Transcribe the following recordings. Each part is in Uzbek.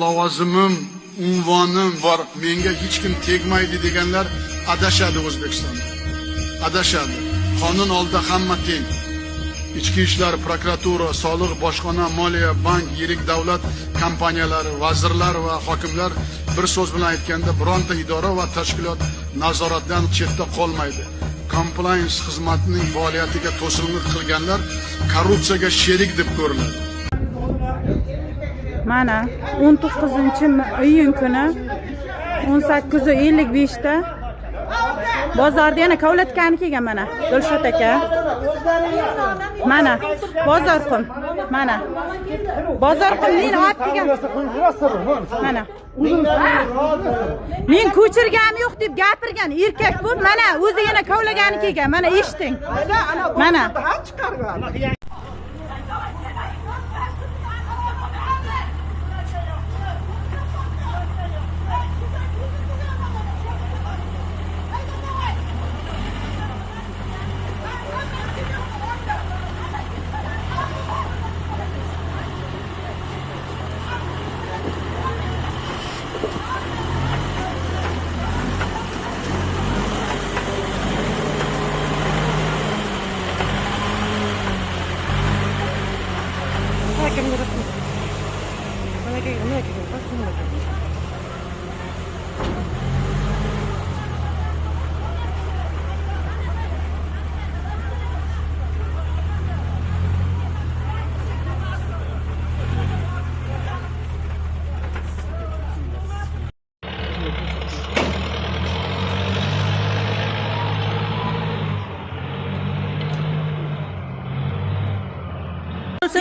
Lavozimim, unvonim bor, menga hech kim tegmaydi deganlar adashadi O'zbekistonda. Adashadi. Qonun oldida hamma teng. Ichki ishlar, prokuratura, soliq, bojxona, moliya, bank, yirik davlat kompaniyalari, vazirlar va hokimlar bir so'z bilan aytganda bironta idora va tashkilot nazoratdan chetda qolmaydi. Compliance xizmatining faoliyatiga to'sqinlik qilganlar korrupsiyaga sherik deb ko'riladi. Mana 19-iyun kuni 18:55 da bozorda yana kovlatgani kelgan mana Dilshod aka. Mana bozor qum. Mana bozor qum meni olib kelgan. Mana men ko'chirganim yo'q deb gapirgan erkak bu. Mana o'zi yana kovlagani kelgan. Mana eshiting. Mana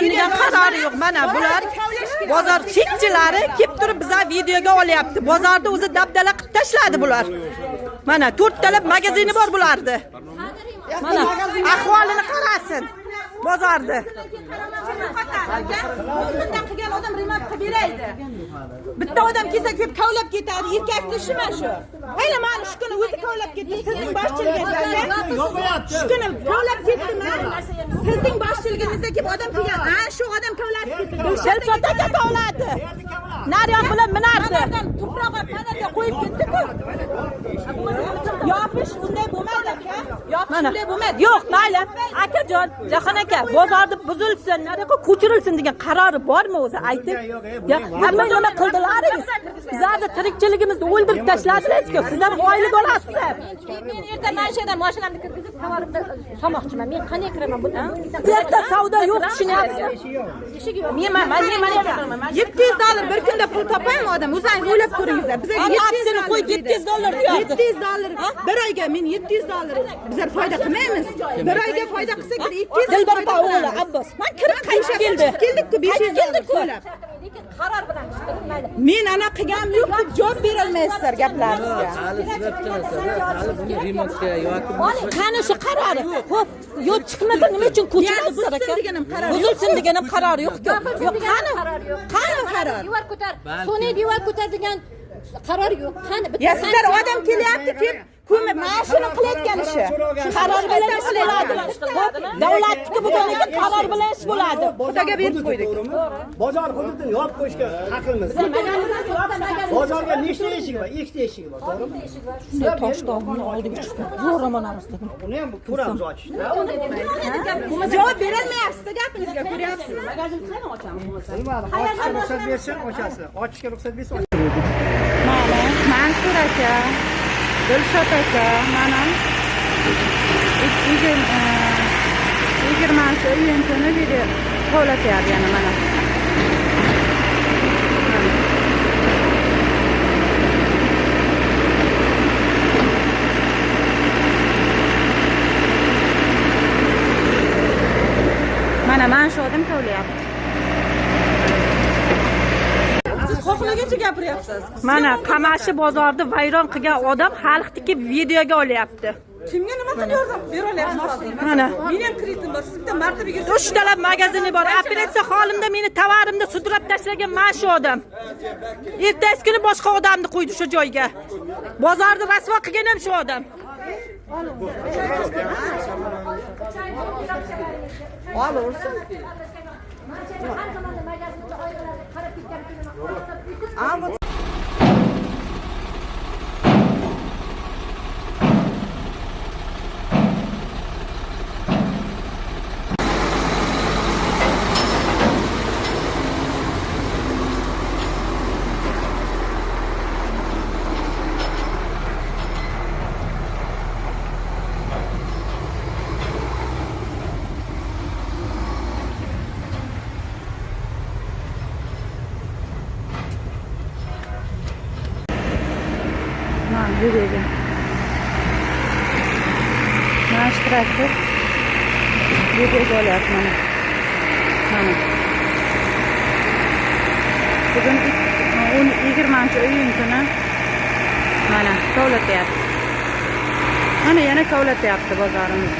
degan qarori yo'q. Mana bular bozor chekchilari kelib turib bizlar videoga olyapti. Bozorda o'zi dabdala qilib tashladi bular. Mana 4 talab magazini bor bulardi. Mana ahvolini qarasin. Bozorda. Bundan qilgan odam remont qilib beraydi. Bitta odam kelsa ko'p kovlab ketadi. Erkakni ishimi shu. Hayla mana shu kuni o'zi kovlab ketdi. Sizning boshchiligingizda. Shu kuni kovlab ketdimi? Sizning boshchiligingizda kelib odam kelgan. Ha, shu odam kovlab ketdi. Dilshod aka kovladi. Naryon bilan minardi. Tuproqqa panarga qo'yib ketdi-ku. Yopish unday bo'lmaydi aka. Yopish unday bo'lmaydi. Yo'q, mayli. Akajon, Jahon aka, bozorda buzilsin, nariyoqqa ko'chirilsin degan qarori bormi o'zi aytib? Ya, hamma nima qildilaringiz? Bizlarni tirikchiligimizni o'ldirib tashladilar-ku. Sizlar oila bo'lasiz. Men erta mana shu yerdan mashinamni kirgizib, tovarimni solmoqchiman. Men qanday kiraman bundan? Bu yerda savdo yo'q, tushunyapsizmi? Eshigi yo'q. Men 700 dollar bir kunda pul topaymi odam? O'zingiz o'ylab ko'ringizlar. Bizga 700 qo'y, 700 dollar deyapti. 700 dollar. Bir oyga men 700 dollar bizlar foyda qilmaymiz. Bir oyga foyda qilsak 200 Dilbar o'g'li Abbos. Men kirib qaytib keldik-ku 500 dollar to'lab. Lekin qaror bilan chiqarilmaydi. Men ana qilganim yo'q deb javob berolmaysizlar gaplaringizga. Qani shu qarori? Xo'p, yo'l chiqmasa nima uchun ko'chirasizlar aka? Buzilsin degan ham qaror yo'q-ku. Yo'q, qani? Qani qaror? Devor ko'tar. Sun'iy devor ko'tar degan qaror yo'q. Qani? Ya sizlar odam kelyapti deb ko'mib mashina qilayotgan ishi. Qaror bilan ish bo'ladi. Davlatniki bo'lganiga qaror bilan ish bo'ladi. Xudoga berib qo'ydik. Bozor hududini yopib qo'yishga haqimiz. Bozorga nechta eshik bor? 2 ta eshik bor, to'g'rimi? Shunday toshdoqni oldiga chiqib, zo'raman arasida. Uni ham ko'ramiz ochishni. Javob berolmayapsiz gapingizga, ko'ryapsizmi? Magazin qani ochamiz bo'lsa? Ochishga ruxsat bersin, ochasiz. Ochishga ruxsat bersa mana Mansur aka, Dilshod aka, mana 20-iyun kuni video kovlatyapti yana mana. Mana shu odam kovlayapti. Siz xohlagancha gapiryapsiz. Mana Qamashi bozorda vayron qilgan odam xalqniki videoga olyapti. Kimga nima qilib yordam berolyapsiz? Mana Men ham kreditim bor. Siz bitta martabaga 3 talab magazini bor. Operatsiya holimda meni tovarimni sudrab tashlagan mana shu odam. Ertasi kuni boshqa odamni qo'ydi shu joyga. Bozorda rasvo qilgan ham shu odam. Olursun. Mana videoga. Mana shu traktor videoga olyapman. Mana. Bugun 20-iyun kuni mana kovlatyapti. Mana yana kovlatyapti bozorimiz.